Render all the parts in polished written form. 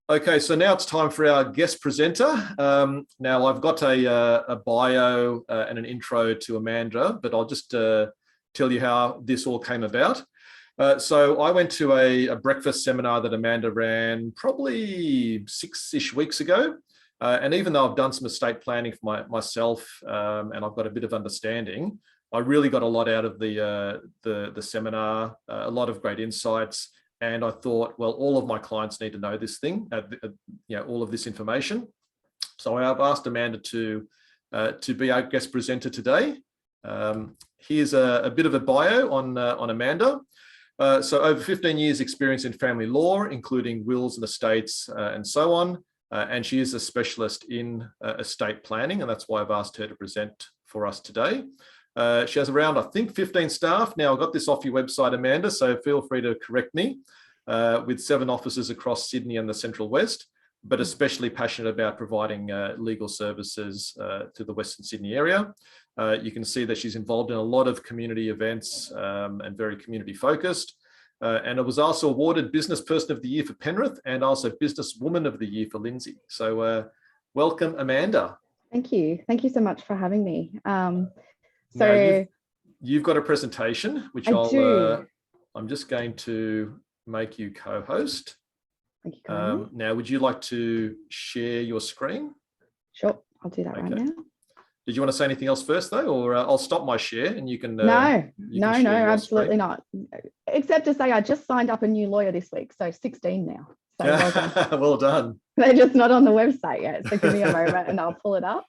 Okay, so now it's time for our guest presenter. Now I've got a bio and an intro to Amanda, but I'll just tell you how this all came about. So I went to a breakfast seminar that Amanda ran probably 6-ish weeks ago. And even though I've done some estate planning for myself and I've got a bit of understanding, I really got a lot out of the seminar, a lot of great insights. And I thought, well, all of my clients need to know this thing, all of this information. So I've asked Amanda to be our guest presenter today. Here's a bit of a bio on Amanda. So over 15 years experience in family law, including wills and estates and so on. And she is a specialist in estate planning, and that's why I've asked her to present for us today. She has around, I think, 15 staff. Now, I got this off your website, Amanda, so feel free to correct me, with 7 offices across Sydney and the Central West, but especially passionate about providing legal services to the Western Sydney area. You can see that she's involved in a lot of community events and very community focused. And it was also awarded Business Person of the Year for Penrith and also Business Woman of the Year for Lindsay. So welcome, Amanda. Thank you. Thank you so much for having me. So you've got a presentation, which I'm just going to make you co-host. Thank you. Now, would you like to share your screen? Sure, I'll do that right now. Did you want to say anything else first, though, or I'll stop my share and you can? No, absolutely not. Except to say, I just signed up a new lawyer this week, so 16 now. So well done. Well done. They're just not on the website yet, so give me a moment and I'll pull it up.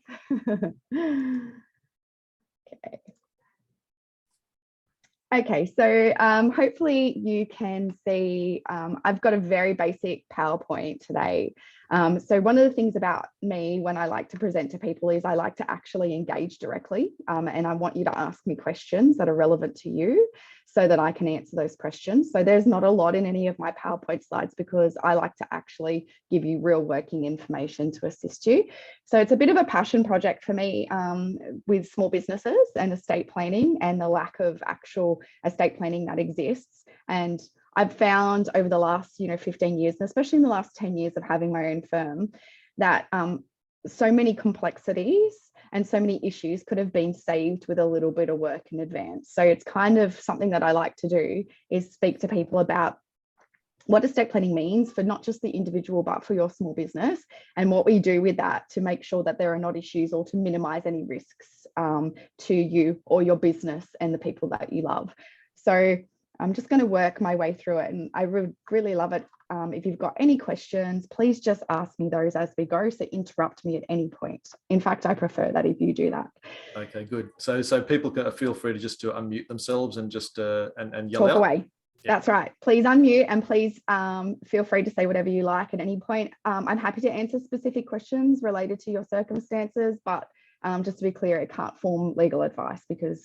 Okay, so hopefully you can see I've got a very basic PowerPoint today. So one of the things about me when I like to present to people is I like to actually engage directly, and I want you to ask me questions that are relevant to you so that I can answer those questions. So there's not a lot in any of my PowerPoint slides because I like to actually give you real working information to assist you. So it's a bit of a passion project for me with small businesses and estate planning and the lack of actual estate planning that exists. And I've found over the last 15 years, and especially in the last 10 years of having my own firm, that so many complexities and so many issues could have been saved with a little bit of work in advance. So it's kind of something that I like to do is speak to people about what estate planning means for not just the individual, but for your small business, and what we do with that to make sure that there are not issues or to minimize any risks to you or your business and the people that you love. So I'm just going to work my way through it, and I would really love it. If you've got any questions, please just ask me those as we go. So interrupt me at any point. In fact, I prefer that if you do that. Okay, good. So people can feel free to just to unmute themselves and just and yell Talk out. away. Yeah. That's right. Please unmute and please feel free to say whatever you like at any point. I'm happy to answer specific questions related to your circumstances, but just to be clear, it can't form legal advice because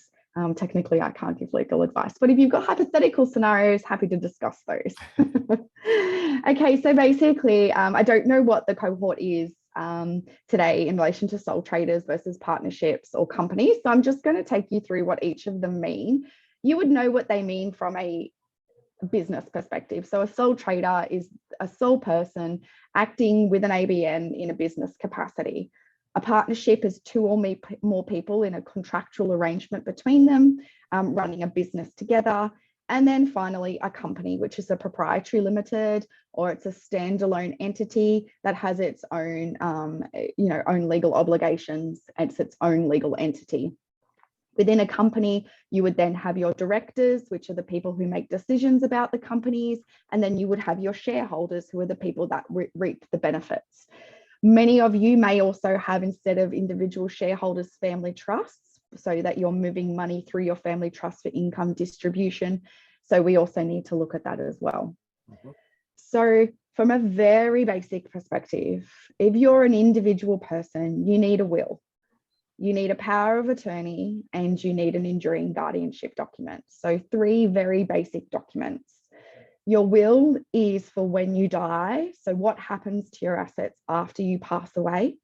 technically I can't give legal advice, but if you've got hypothetical scenarios, happy to discuss those. Okay, so basically, I don't know what the cohort is today in relation to sole traders versus partnerships or companies. So I'm just going to take you through what each of them mean. You would know what they mean from a business perspective. So a sole trader is a sole person acting with an ABN in a business capacity. A partnership is 2 or more people in a contractual arrangement between them, running a business together. And then finally, a company, which is a proprietary limited, or it's a standalone entity that has its own, own legal obligations. It's its own legal entity. Within a company, you would then have your directors, which are the people who make decisions about the companies. And then you would have your shareholders, who are the people that reap the benefits. Many of you may also have, instead of individual shareholders, family trusts, so that you're moving money through your family trust for income distribution. So we also need to look at that as well. So from a very basic perspective, if you're an individual person, you need a will, you need a power of attorney, and you need an enduring guardianship document. So 3 very basic documents. Your will is for when you die, so what happens to your assets after you pass away.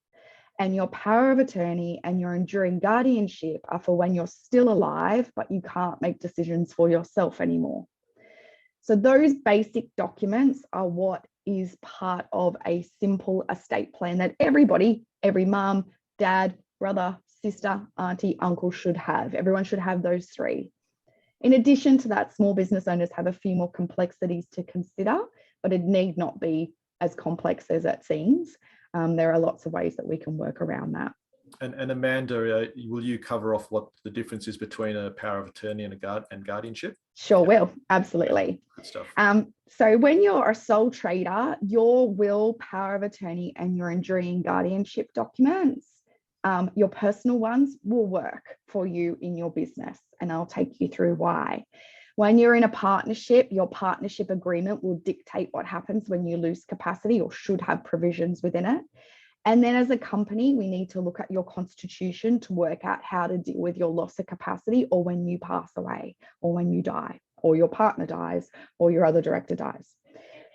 And your power of attorney and your enduring guardianship are for when you're still alive, but you can't make decisions for yourself anymore. So those basic documents are what is part of a simple estate plan that everybody, every mum, dad, brother, sister, auntie, uncle should have. Everyone should have those three. In addition to that, small business owners have a few more complexities to consider, but it need not be as complex as it seems. There are lots of ways that we can work around that. And Amanda, will you cover off what the difference is between a power of attorney and guardianship? Sure will, absolutely. Good stuff. So when you're a sole trader, your will, power of attorney, and your enduring guardianship documents, your personal ones will work for you in your business, and I'll take you through why. When you're in a partnership, your partnership agreement will dictate what happens when you lose capacity, or should have provisions within it. And then as a company, we need to look at your constitution to work out how to deal with your loss of capacity, or when you pass away, or when you die, or your partner dies, or your other director dies.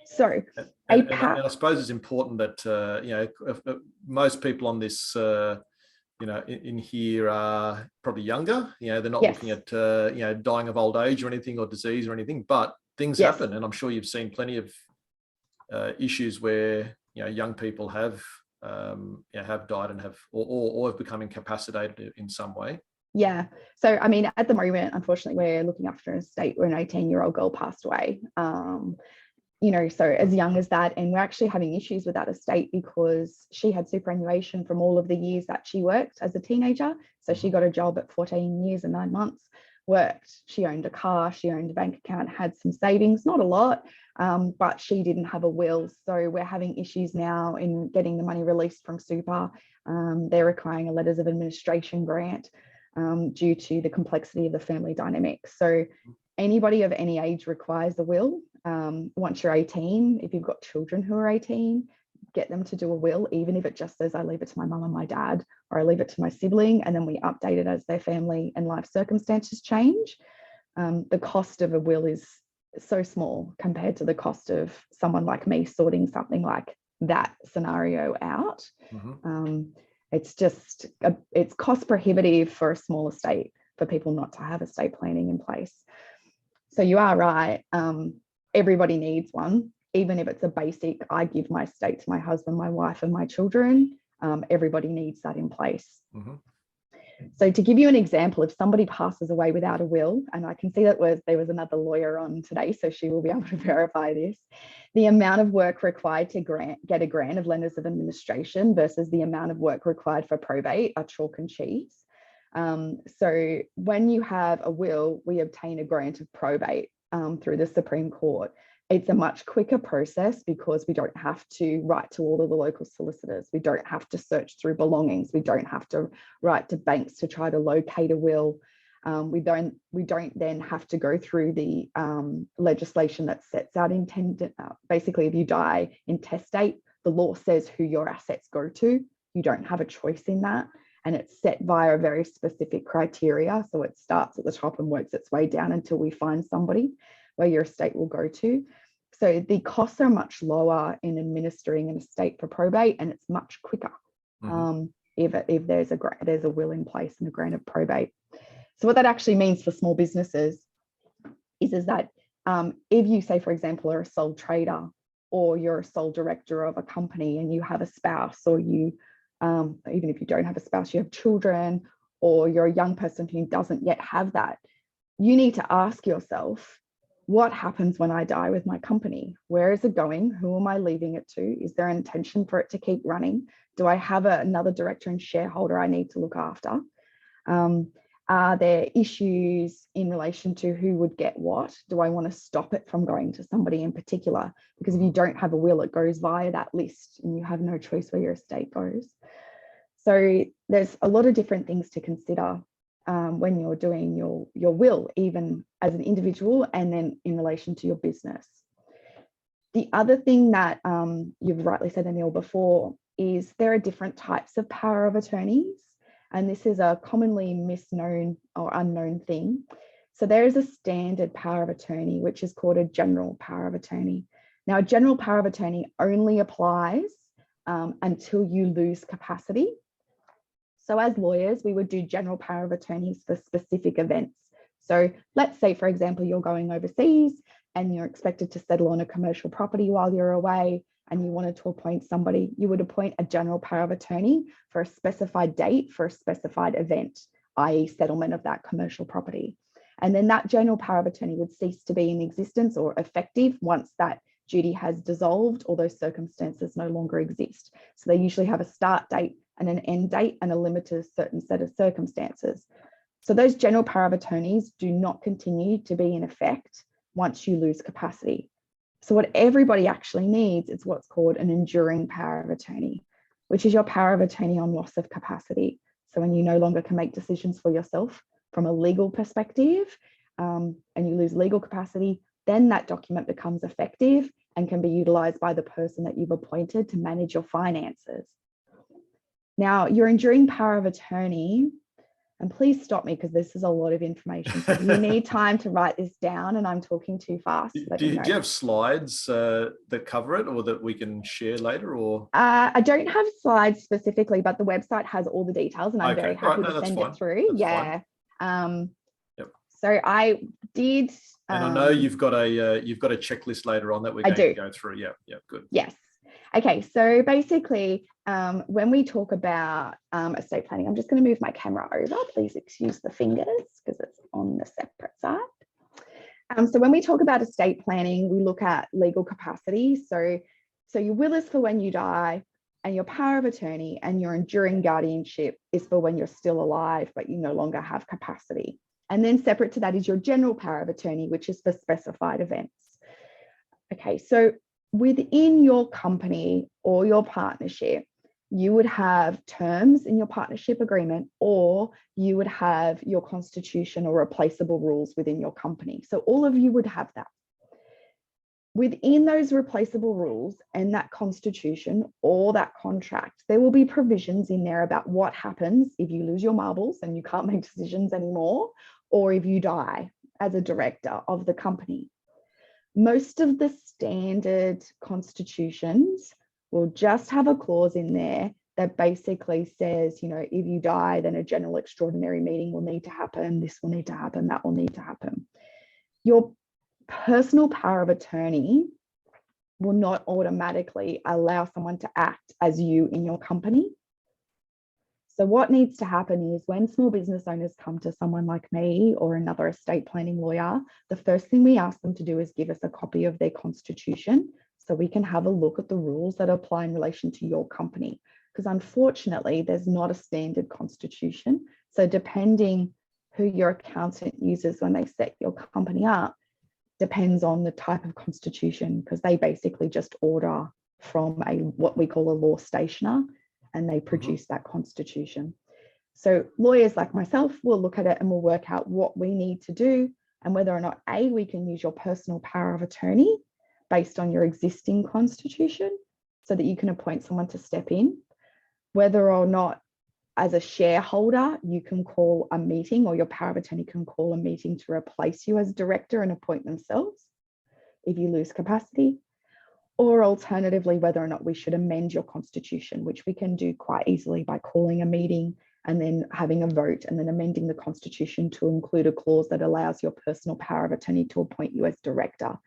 So and I suppose it's important that most people on this in here are probably younger. They're not looking at dying of old age or anything, or disease or anything, but things happen, and I'm sure you've seen plenty of issues where young people have died and have become incapacitated in some way. Yeah. So I mean, at the moment, unfortunately, we're looking after an estate where an 18-year-old girl passed away. So as young as that, and we're actually having issues with that estate because she had superannuation from all of the years that she worked as a teenager. So she got a job at 14 years and 9 months, worked, she owned a car, she owned a bank account, had some savings, not a lot, but she didn't have a will. So we're having issues now in getting the money released from super. They're requiring a letters of administration grant due to the complexity of the family dynamic. So anybody of any age requires a will. Once you're 18, if you've got children who are 18, get them to do a will, even if it just says I leave it to my mum and my dad, or I leave it to my sibling, and then we update it as their family and life circumstances change. The cost of a will is so small compared to the cost of someone like me sorting something like that scenario out. It's cost prohibitive for a small estate for people not to have estate planning in place. So you are right. Everybody needs one, even if it's a basic, I give my estate to my husband, my wife, and my children. Everybody needs that in place. So to give you an example, if somebody passes away without a will, and I can see that there was another lawyer on today, so she will be able to verify this, the amount of work required to get a grant of letters of administration versus the amount of work required for probate are chalk and cheese. So when you have a will, we obtain a grant of probate through the Supreme Court. It's a much quicker process because we don't have to write to all of the local solicitors. We don't have to search through belongings. We don't have to write to banks to try to locate a will. We don't then have to go through the legislation that sets out basically, if you die intestate, the law says who your assets go to. You don't have a choice in that. And it's set via a very specific criteria. So it starts at the top and works its way down until we find somebody where your estate will go to. So the costs are much lower in administering an estate for probate, and it's much quicker if there's a will in place and a grant of probate. So what that actually means for small businesses is that if you say, for example, are a sole trader, or you're a sole director of a company and you have a spouse, or you even if you don't have a spouse, you have children, or you're a young person who doesn't yet have that, you need to ask yourself, what happens when I die with my company? Where is it going? Who am I leaving it to? Is there an intention for it to keep running? Do I have another director and shareholder I need to look after? Are there issues in relation to who would get what? Do I want to stop it from going to somebody in particular? Because if you don't have a will, it goes via that list and you have no choice where your estate goes. So there's a lot of different things to consider when you're doing your will, even as an individual and then in relation to your business. The other thing that you've rightly said, Emil, before, is there are different types of power of attorneys. And this is a commonly misknown or unknown thing. So there is a standard power of attorney, which is called a general power of attorney. Now, a general power of attorney only applies until you lose capacity. So as lawyers, we would do general power of attorneys for specific events. So let's say, for example, you're going overseas and you're expected to settle on a commercial property while you're away, and you wanted to appoint somebody, you would appoint a general power of attorney for a specified date for a specified event, i.e. settlement of that commercial property. And then that general power of attorney would cease to be in existence or effective once that duty has dissolved or those circumstances no longer exist. So they usually have a start date and an end date and a limit to a certain set of circumstances. So those general power of attorneys do not continue to be in effect once you lose capacity. So what everybody actually needs is what's called an enduring power of attorney, which is your power of attorney on loss of capacity. So when you no longer can make decisions for yourself from a legal perspective, and you lose legal capacity, then that document becomes effective and can be utilized by the person that you've appointed to manage your finances. Now, your enduring power of attorney, and please stop me because this is a lot of information. So if you need time to write this down and I'm talking too fast, Do you have slides that cover it or that we can share later? Or I don't have slides specifically, but the website has all the details and I'm very happy to send it through. That's yep. So I did. And I know you've got a checklist later on that we're going to go through. Yeah, good. Yes. Okay, so basically, when we talk about estate planning, I'm just going to move my camera over. Please excuse the fingers because it's on the separate side. So when we talk about estate planning, we look at legal capacity. So your will is for when you die, and your power of attorney and your enduring guardianship is for when you're still alive, but you no longer have capacity. And then separate to that is your general power of attorney, which is for specified events. Okay, so within your company or your partnership, you would have terms in your partnership agreement, or you would have your constitution or replaceable rules within your company. So all of you would have that. Within those replaceable rules and that constitution or that contract, there will be provisions in there about what happens if you lose your marbles and you can't make decisions anymore, or if you die as a director of the company. Most of the standard constitutions will just have a clause in there that basically says, if you die, then a general extraordinary meeting will need to happen. This will need to happen. That will need to happen. Your personal power of attorney will not automatically allow someone to act as you in your company. So what needs to happen is when small business owners come to someone like me or another estate planning lawyer, the first thing we ask them to do is give us a copy of their constitution so we can have a look at the rules that apply in relation to your company. Because unfortunately, there's not a standard constitution. So depending who your accountant uses when they set your company up, depends on the type of constitution, because they basically just order from what we call a law stationer, and they produce that constitution. So lawyers like myself will look at it and we'll work out what we need to do and whether or not we can use your personal power of attorney based on your existing constitution so that you can appoint someone to step in, whether or not as a shareholder you can call a meeting, or your power of attorney can call a meeting to replace you as director and appoint themselves if you lose capacity. Or alternatively, whether or not we should amend your constitution, which we can do quite easily by calling a meeting and then having a vote and then amending the constitution to include a clause that allows your personal power of attorney to appoint you as director.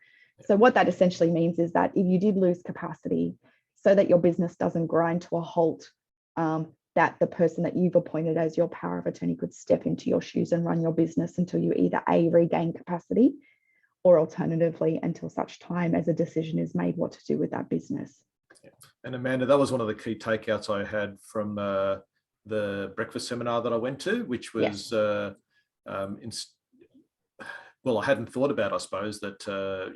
So what that essentially means is that if you did lose capacity, so that your business doesn't grind to a halt, that the person that you've appointed as your power of attorney could step into your shoes and run your business until you either regain capacity, or alternatively until such time as a decision is made what to do with that business. And Amanda, that was one of the key takeouts I had from the breakfast seminar that I went to, which was, well, I hadn't thought about, I suppose, that,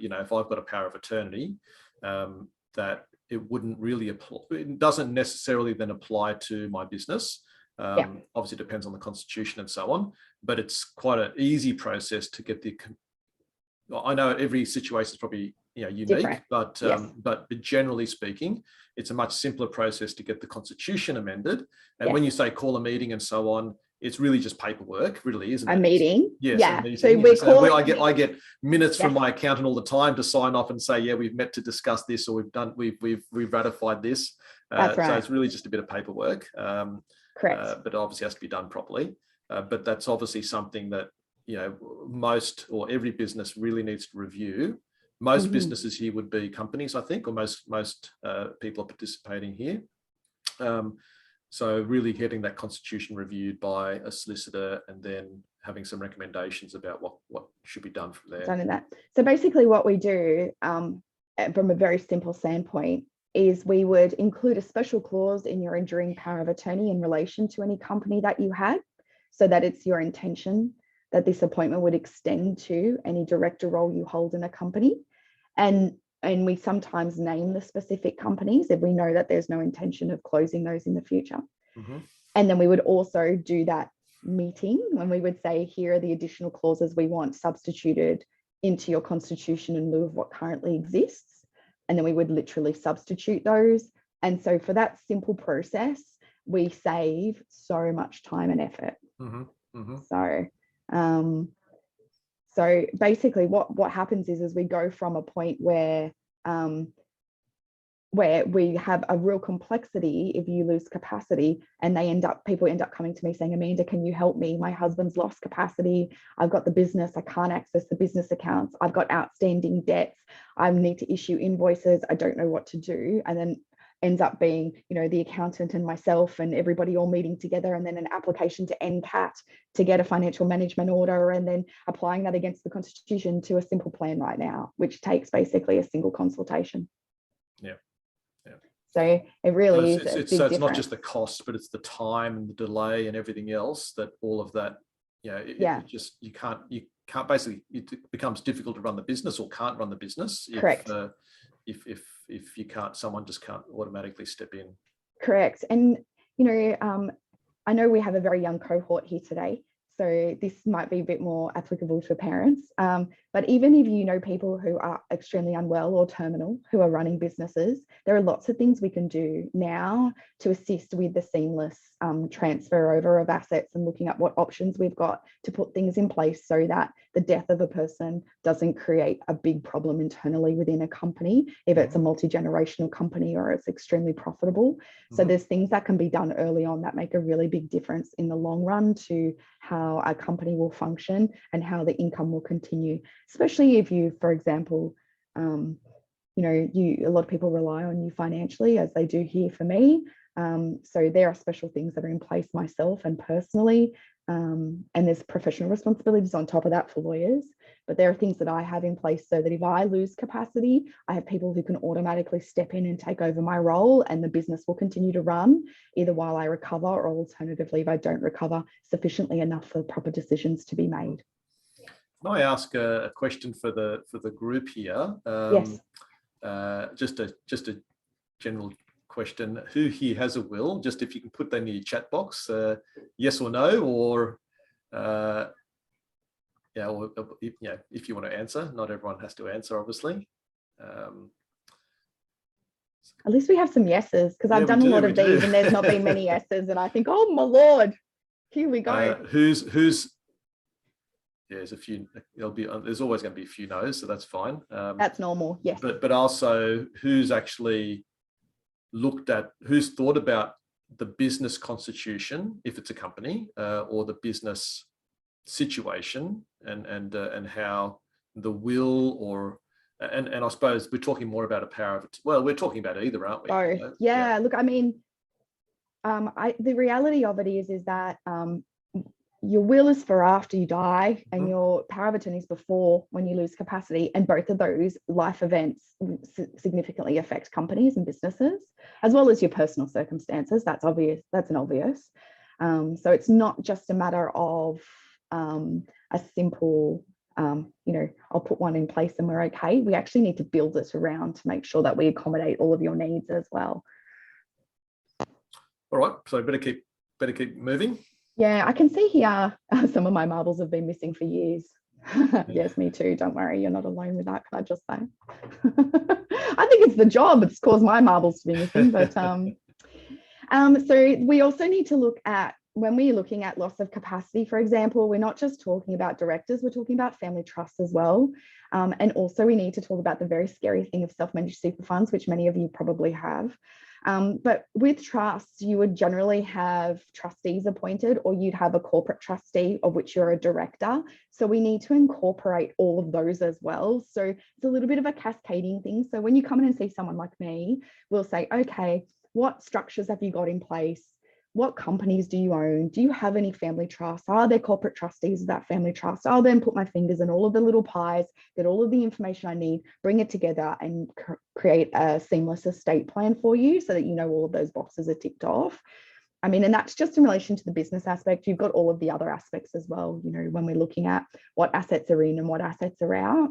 if I've got a power of attorney, that it wouldn't really apply. It doesn't necessarily then apply to my business. Obviously, it depends on the constitution and so on, but it's quite an easy process to get the. I know every situation is probably unique, different. But generally speaking, it's a much simpler process to get the constitution amended. And when you say call a meeting and so on, it's really just paperwork, really, isn't it? A meeting. Yes. Yeah. A meeting. So I get minutes from my accountant all the time to sign off and say, yeah, we've met to discuss this, or we've ratified this. That's right. So it's really just a bit of paperwork. Correct. But it obviously has to be done properly. But that's obviously something that most or every business really needs to review Most Mhm. businesses here would be companies, I think, or most people are participating here. So really getting that constitution reviewed by a solicitor and then having some recommendations about what should be done from there. Done in that. So basically what we do from a very simple standpoint is we would include a special clause in your enduring power of attorney in relation to any company that you had, so that it's your intention that this appointment would extend to any director role you hold in a company. And we sometimes name the specific companies if we know that there's no intention of closing those in the future. Mm-hmm. And then we would also do that meeting when we would say, here are the additional clauses we want substituted into your constitution in lieu of what currently exists. And then we would literally substitute those. And so for that simple process, we save so much time and effort. Mm-hmm. Mm-hmm. So basically what happens is we go from a point where we have a real complexity if you lose capacity, and people end up coming to me saying, Amanda, can you help me? My husband's lost capacity. I've got the business. I can't access the business accounts. I've got outstanding debts. I need to issue invoices. I don't know what to do. And then ends up being, the accountant and myself and everybody all meeting together, and then an application to NCAT to get a financial management order, and then applying that against the constitution to a simple plan right now, which takes basically a single consultation. Yeah. So it really is. So it's not just the cost, but it's the time and the delay and everything else, that all of that, it just, you can't basically, it becomes difficult to run the business, or can't run the business. Correct. If you can't, someone just can't automatically step in. Correct. And, I know we have a very young cohort here today, so this might be a bit more applicable to parents. But even if you know people who are extremely unwell or terminal who are running businesses, there are lots of things we can do now to assist with the seamless transfer over of assets, and looking at what options we've got to put things in place so that the death of a person doesn't create a big problem internally within a company, if it's a multi-generational company or it's extremely profitable. So there's things that can be done early on that make a really big difference in the long run to how a company will function and how the income will continue, especially if you, for example, a lot of people rely on you financially, as they do here for me. So there are special things that are in place myself and personally, and there's professional responsibilities on top of that for lawyers. But there are things that I have in place so that if I lose capacity, I have people who can automatically step in and take over my role, and the business will continue to run either while I recover, or alternatively, if I don't recover sufficiently enough for proper decisions to be made. Can I ask a question for the group here? Yes. Just a general question. Who here has a will? Just if you can put that in your chat box, yes or no, or if you want to answer. Not everyone has to answer, obviously. At least we have some yeses, because I've done a lot of these and there's not been many yeses, and I think, oh my Lord, here we go. There's a few. There's always going to be a few no's, so that's fine. That's normal, yes. But also, who's actually who's thought about the business constitution, if it's a company, or the business situation, and how the will, and I suppose we're talking more about a power of, well, we're talking about either, aren't we? Both. Yeah. Look, I mean, the reality of it is that your will is for after you die, and your power of attorney is before, when you lose capacity, and both of those life events significantly affect companies and businesses, as well as your personal circumstances. That's obvious. That's an obvious. So it's not just a matter of a simple, I'll put one in place and we're okay. We actually need to build it around to make sure that we accommodate all of your needs as well. All right, so better keep moving. Yeah, I can see here some of my marbles have been missing for years. Yes, me too. Don't worry, you're not alone with that, can I just say? I think it's the job. It's caused my marbles to be missing. But so we also need to look at when we're looking at loss of capacity, for example, we're not just talking about directors, we're talking about family trusts as well. And also we need to talk about the very scary thing of self-managed super funds, which many of you probably have. But with trusts, you would generally have trustees appointed, or you'd have a corporate trustee of which you're a director. So we need to incorporate all of those as well. So it's a little bit of a cascading thing. So when you come in and see someone like me, we'll say, okay, what structures have you got in place? What companies do you own? Do you have any family trusts? Are there corporate trustees of that family trust? I'll then put my fingers in all of the little pies, get all of the information I need, bring it together and create a seamless estate plan for you so that you know all of those boxes are ticked off. I mean, and that's just in relation to the business aspect. You've got all of the other aspects as well, you know, when we're looking at what assets are in and what assets are out.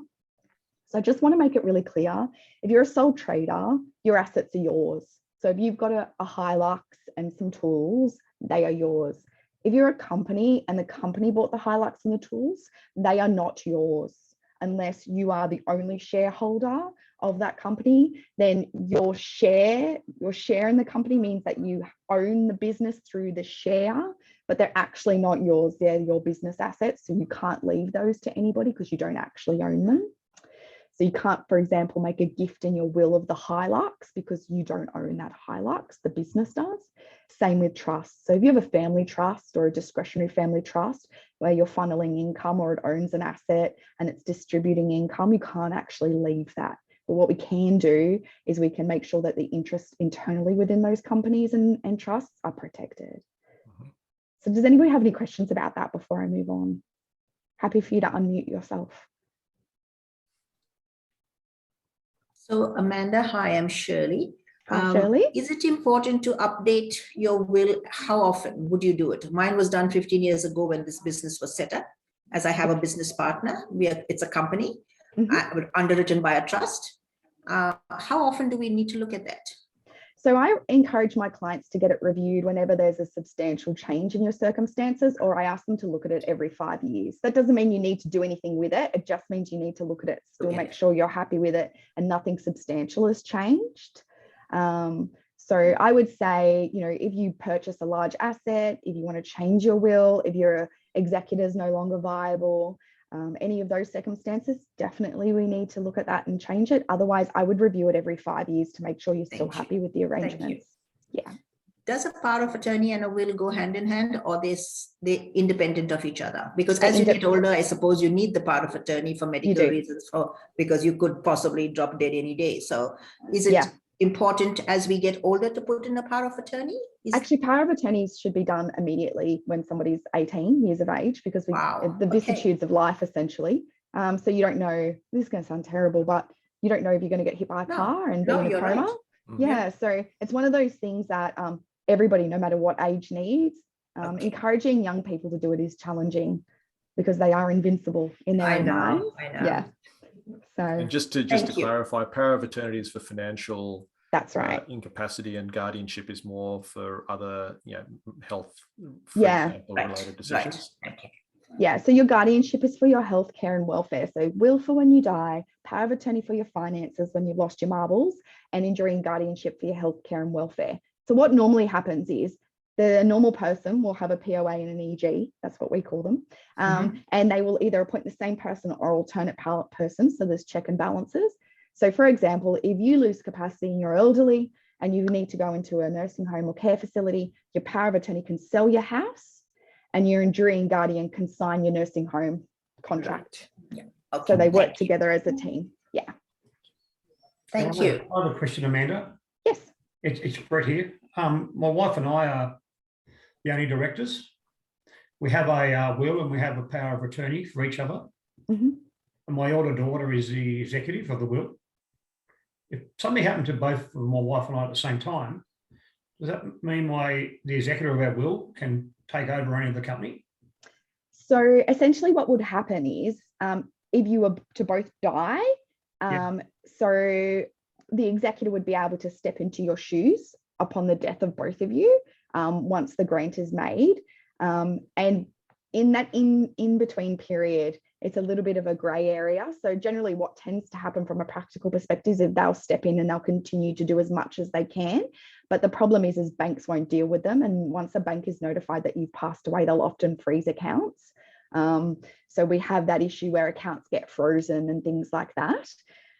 So I just want to make it really clear. If you're a sole trader, your assets are yours. So if you've got a Hilux and some tools, they are yours. If you're a company and the company bought the Hilux and the tools, they are not yours unless you are the only shareholder of that company. Then your share in the company means that you own the business through the share, but they're actually not yours. They're your business assets. So you can't leave those to anybody because you don't actually own them. So you can't, for example, make a gift in your will of the Hilux because you don't own that Hilux, the business does. Same with trusts. So if you have a family trust or a discretionary family trust where you're funneling income or it owns an asset and it's distributing income, you can't actually leave that. But what we can do is we can make sure that the interests internally within those companies and trusts are protected. So does anybody have any questions about that before I move on? Happy for you to unmute yourself. So Amanda, hi, I'm Shirley. Hi, Shirley. Is it important to update your will? How often would you do it? Mine was done 15 years ago when this business was set up, as I have a business partner. It's a company underwritten by a trust. How often do we need to look at that? So I encourage my clients to get it reviewed whenever there's a substantial change in your circumstances, or I ask them to look at it every 5 years. That doesn't mean you need to do anything with it. It just means you need to look at it, still make sure you're happy with it and nothing substantial has changed. So I would say, you know, if you purchase a large asset, if you want to change your will, if your executor is no longer viable, any of those circumstances, definitely we need to look at that and change it. Otherwise, I would review it every 5 years to make sure you're still happy with the arrangements. Yeah. Does a power of attorney and a will go hand in hand, or they're independent of each other? Because as you get older, I suppose you need the power of attorney for medical reasons, or because you could possibly drop dead any day. So is it important as we get older to put in a power of attorney? Actually, power of attorneys should be done immediately when somebody's 18 years of age, because the vicissitudes of life, essentially. So you don't know, this is going to sound terrible, but you don't know if you're going to get hit by a car and be in a coma. Right. Yeah, so it's one of those things that everybody, no matter what age, needs. Encouraging young people to do it is challenging because they are invincible in their own minds. Yeah. So, and just to clarify, power of attorney is for financial. That's right. Incapacity, and guardianship is more for other, health, related decisions. Right. Okay. Yeah, so your guardianship is for your health, care and welfare. So will for when you die, power of attorney for your finances when you've lost your marbles, and enduring guardianship for your health, care and welfare. So what normally happens is the normal person will have a POA and an EG, that's what we call them, and they will either appoint the same person or alternate person, so there's check and balances. So for example, if you lose capacity and you're elderly and you need to go into a nursing home or care facility, your power of attorney can sell your house and your enduring guardian can sign your nursing home contract. Yeah. Okay. So they work together as a team. Yeah. Thank you. I have a question, Amanda. Yes. It's Brett here. My wife and I are the only directors. We have a will and we have a power of attorney for each other. And my older daughter is the executive of the will. If something happened to both my wife and I at the same time, does that mean the executor of our will can take over any of the company? So essentially what would happen is if you were to both die, so the executor would be able to step into your shoes upon the death of both of you once the grant is made. And in that in between period, it's a little bit of a grey area. So generally what tends to happen from a practical perspective is they'll step in and they'll continue to do as much as they can. But the problem is banks won't deal with them. And once a bank is notified that you've passed away, they'll often freeze accounts. So we have that issue where accounts get frozen and things like that.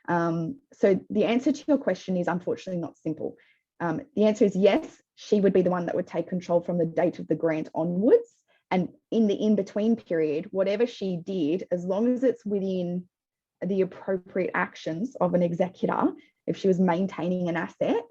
So the answer to your question is unfortunately not simple. The answer is yes, she would be the one that would take control from the date of the grant onwards. And in the in-between period, whatever she did, as long as it's within the appropriate actions of an executor, if she was maintaining an asset,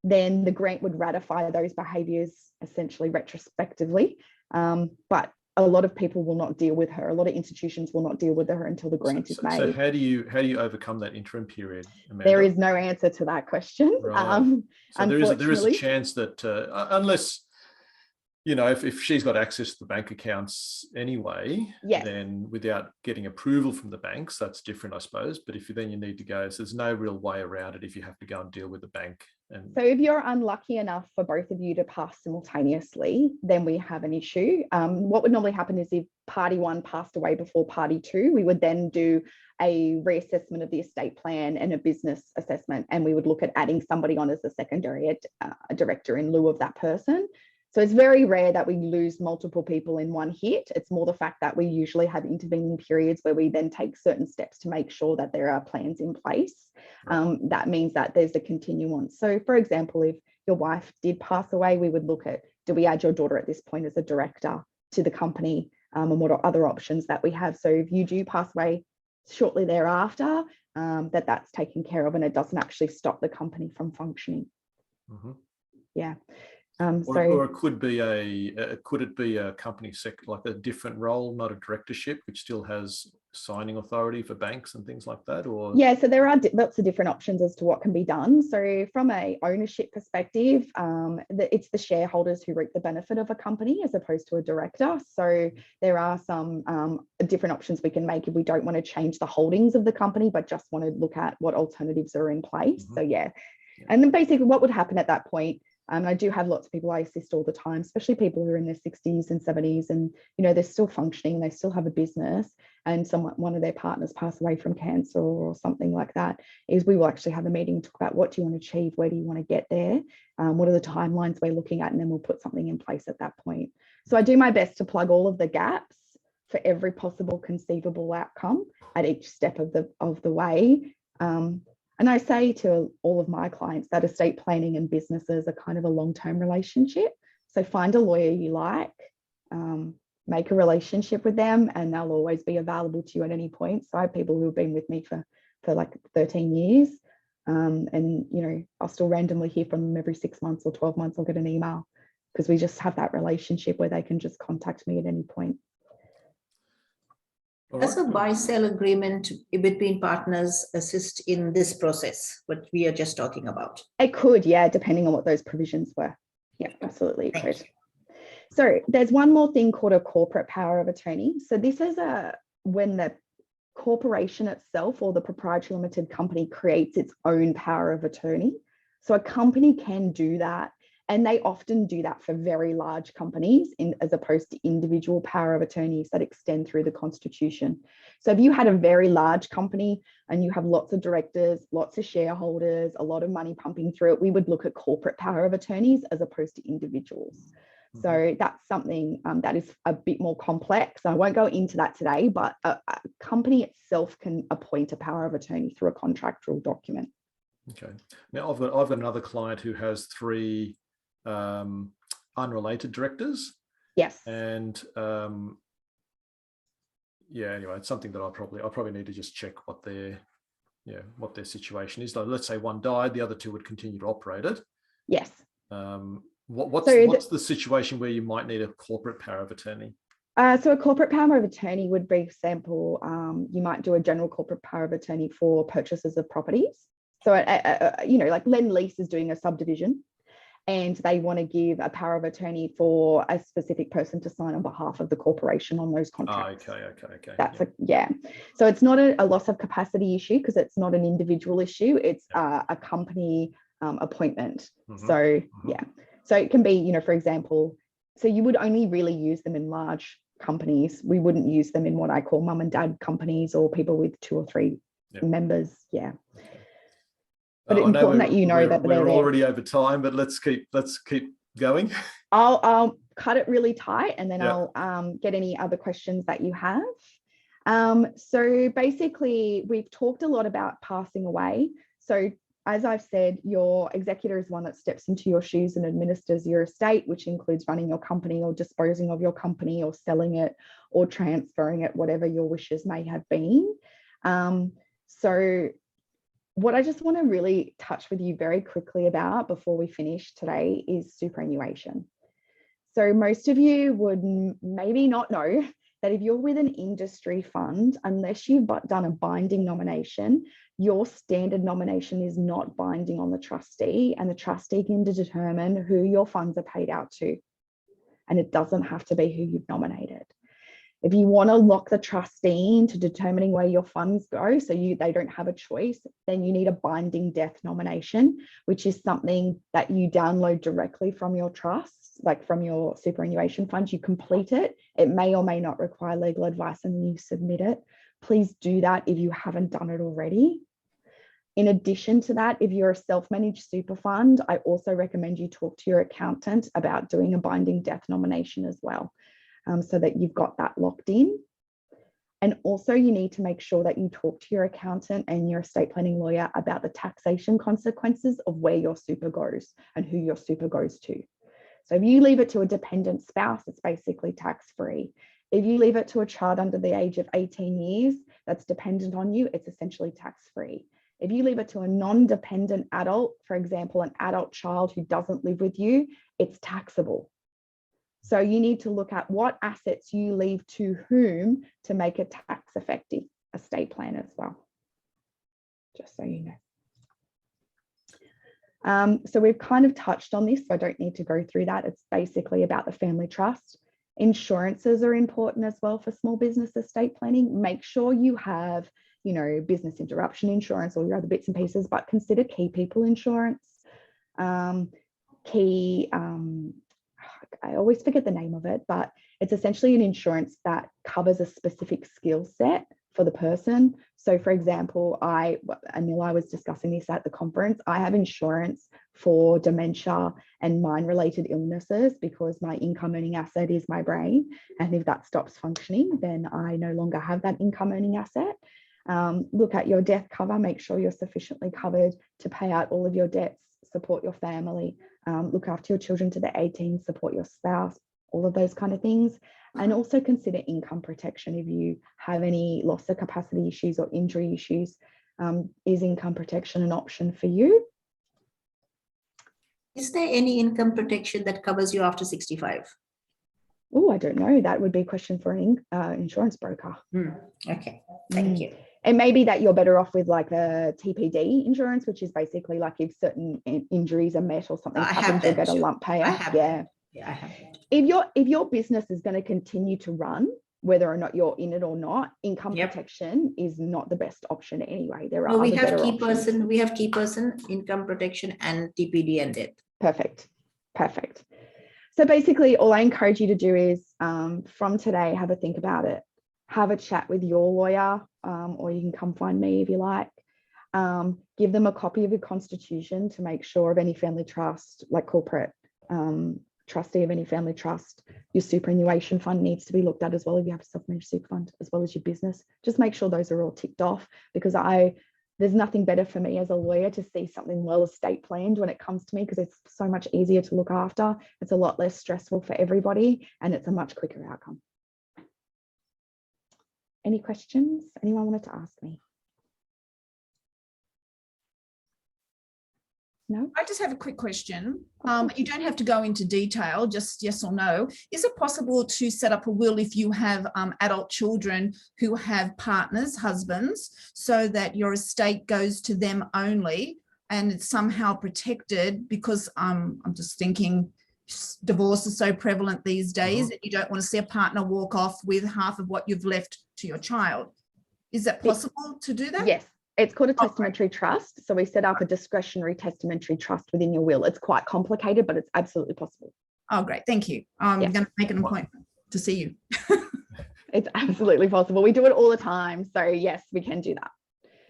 then the grant would ratify those behaviours essentially retrospectively. But a lot of people will not deal with her. A lot of institutions will not deal with her until the grant is made. So how do you overcome that interim period, Amanda? There is no answer to that question. Right. So there is a chance that unless, you know, if she's got access to the bank accounts anyway, yes, then without getting approval from the banks, that's different, I suppose. But if you need to go, so there's no real way around it if you have to go and deal with the bank. And so if you're unlucky enough for both of you to pass simultaneously, then we have an issue. What would normally happen is if party one passed away before party two, we would then do a reassessment of the estate plan and a business assessment, and we would look at adding somebody on as a secondary director in lieu of that person. So it's very rare that we lose multiple people in one hit. It's more the fact that we usually have intervening periods where we then take certain steps to make sure that there are plans in place. That means that there's a continuance. So for example, if your wife did pass away, we would look at, do we add your daughter at this point as a director to the company, and what are other options that we have? So if you do pass away shortly thereafter, that's taken care of and it doesn't actually stop the company from functioning. Mm-hmm. Yeah. Or could it be a company like a different role, not a directorship, which still has signing authority for banks and things like that? Or yeah, so there are lots of different options as to what can be done. So from a ownership perspective, it's the shareholders who reap the benefit of a company as opposed to a director. So there are some different options we can make if we don't want to change the holdings of the company, but just want to look at what alternatives are in place. Mm-hmm. So yeah, and then basically what would happen at that point. I do have lots of people I assist all the time, especially people who are in their 60s and 70s, and you know they're still functioning, they still have a business, and one of their partners pass away from cancer or something like that. Is we will actually have a meeting and talk about what do you want to achieve, where do you want to get there, what are the timelines we're looking at, and then we'll put something in place at that point. So I do my best to plug all of the gaps for every possible conceivable outcome at each step of the way. And I say to all of my clients that estate planning and businesses are kind of a long-term relationship. So find a lawyer you like, make a relationship with them, and they'll always be available to you at any point. So I have people who have been with me for like 13 years. And, you know, I'll still randomly hear from them every 6 months or 12 months. I'll get an email because we just have that relationship where they can just contact me at any point. Does a buy-sell agreement between partners assist in this process, what we are just talking about? It could, yeah, depending on what those provisions were. Yeah, absolutely. It could. So there's one more thing called a corporate power of attorney. So this is when the corporation itself or the proprietary limited company creates its own power of attorney. So a company can do that. And they often do that for very large companies as opposed to individual power of attorneys that extend through the constitution. So if you had a very large company and you have lots of directors, lots of shareholders, a lot of money pumping through it, we would look at corporate power of attorneys as opposed to individuals. Mm-hmm. So that's something that is a bit more complex. I won't go into that today, but a company itself can appoint a power of attorney through a contractual document. Okay. Now I've got another client who has 3 unrelated directors. Yes. And yeah, anyway, it's something that I probably need to just check what their situation is. Like, let's say one died, the other 2 would continue to operate it. Yes. What's the situation where you might need a corporate power of attorney? So a corporate power of attorney would be, for example, you might do a general corporate power of attorney for purchases of properties. So, you know, like Lend-Lease is doing a subdivision, and they want to give a power of attorney for a specific person to sign on behalf of the corporation on those contracts. Okay. That's So it's not a loss of capacity issue because it's not an individual issue. It's a company appointment. Mm-hmm. So, yeah. So it can be, you know, for example, so you would only really use them in large companies. We wouldn't use them in what I call mum and dad companies or people with 2 or 3 members. Yeah. But it's important that you know that we're already over time, but let's keep going. I'll cut it really tight, and then I'll get any other questions that you have. So basically, we've talked a lot about passing away. So as I've said, your executor is one that steps into your shoes and administers your estate, which includes running your company or disposing of your company or selling it or transferring it, whatever your wishes may have been. So what I just want to really touch with you very quickly about before we finish today is superannuation. So most of you would maybe not know that if you're with an industry fund, unless you've done a binding nomination, your standard nomination is not binding on the trustee, and the trustee can determine who your funds are paid out to. And it doesn't have to be who you've nominated. If you want to lock the trustee into determining where your funds go, so they don't have a choice, then you need a binding death nomination, which is something that you download directly from your trust, like from your superannuation fund. You complete it. It may or may not require legal advice, and you submit it. Please do that if you haven't done it already. In addition to that, if you're a self-managed super fund, I also recommend you talk to your accountant about doing a binding death nomination as well, so that you've got that locked in. And also you need to make sure that you talk to your accountant and your estate planning lawyer about the taxation consequences of where your super goes and who your super goes to. So if you leave it to a dependent spouse, it's basically tax-free. If you leave it to a child under the age of 18 years that's dependent on you, it's essentially tax-free. If you leave it to a non-dependent adult, for example, an adult child who doesn't live with you, it's taxable. So you need to look at what assets you leave to whom to make a tax-effective estate plan as well, just so you know. So we've kind of touched on this, so I don't need to go through that. It's basically about the family trust. Insurances are important as well for small business estate planning. Make sure you have, business interruption insurance or your other bits and pieces, but consider key people insurance. I always forget the name of it, but it's essentially an insurance that covers a specific skill set for the person. So for example, Anila was discussing this at the conference. I have insurance for dementia and mind-related illnesses because my income earning asset is my brain. And if that stops functioning, then I no longer have that income earning asset. Look at your death cover, make sure you're sufficiently covered to pay out all of your debts, support your family, look after your children to the 18, support your spouse, all of those kind of things. And also consider income protection if you have any loss of capacity issues or injury issues. Is income protection an option for you? Is there any income protection that covers you after 65? Oh, I don't know. That would be a question for an insurance broker. Okay, thank you. It may be that you're better off with like a TPD insurance, which is basically like if certain injuries are met or something happens, you'll get a lump payout. Yeah, I have that. If your business is going to continue to run, whether or not you're in it or not, income protection is not the best option anyway. There are we have key person, income protection, and TPD and death. Perfect. So basically, all I encourage you to do is from today, have a think about it. Have a chat with your lawyer, or you can come find me if you like. Give them a copy of your constitution to make sure of any family trust, like corporate trustee of any family trust. Your superannuation fund needs to be looked at as well if you have a self-managed super fund, as well as your business. Just make sure those are all ticked off, because there's nothing better for me as a lawyer to see something well estate planned when it comes to me, because it's so much easier to look after. It's a lot less stressful for everybody, and it's a much quicker outcome. Any questions anyone wanted to ask me? No? I just have a quick question. You don't have to go into detail, just yes or no. Is it possible to set up a will if you have adult children who have partners, husbands, so that your estate goes to them only and it's somehow protected? Because I'm just thinking divorce is so prevalent these days that you don't want to see a partner walk off with half of what you've left to your child. Is that possible to do that? Yes. It's called a testamentary trust. So we set up a discretionary testamentary trust within your will. It's quite complicated, but it's absolutely possible. Oh, great. Thank you. I'm going to make an appointment. to see you. It's absolutely possible. We do it all the time. So yes, we can do that.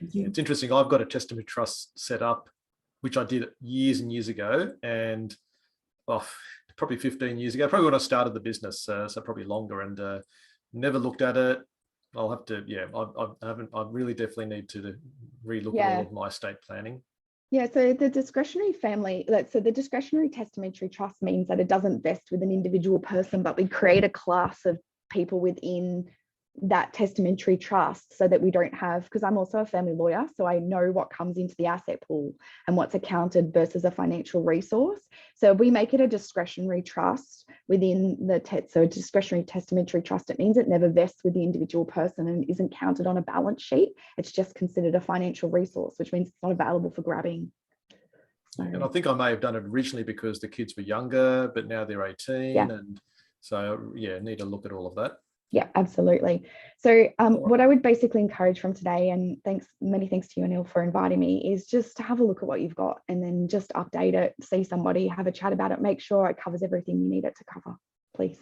Thank you. It's interesting. I've got a testament trust set up, which I did years and years ago, and probably 15 years ago, probably when I started the business, so probably longer, and never looked at it. I'll have to, I really definitely need to relook at all of my estate planning. Yeah, so the discretionary the discretionary testamentary trust means that it doesn't vest with an individual person, but we create a class of people within that testamentary trust so that we don't have, because I'm also a family lawyer, so I know what comes into the asset pool and what's accounted versus a financial resource. So we make it a discretionary trust within the discretionary testamentary trust. It means it never vests with the individual person and isn't counted on a balance sheet. It's just considered a financial resource, which means it's not available for grabbing. So, and I think I may have done it originally because the kids were younger, but now they're 18. Yeah. And so, need to look at all of that. Yeah, absolutely. So what I would basically encourage from today, and many thanks to you, Anil, for inviting me, is just to have a look at what you've got and then just update it, see somebody, have a chat about it, make sure it covers everything you need it to cover, please.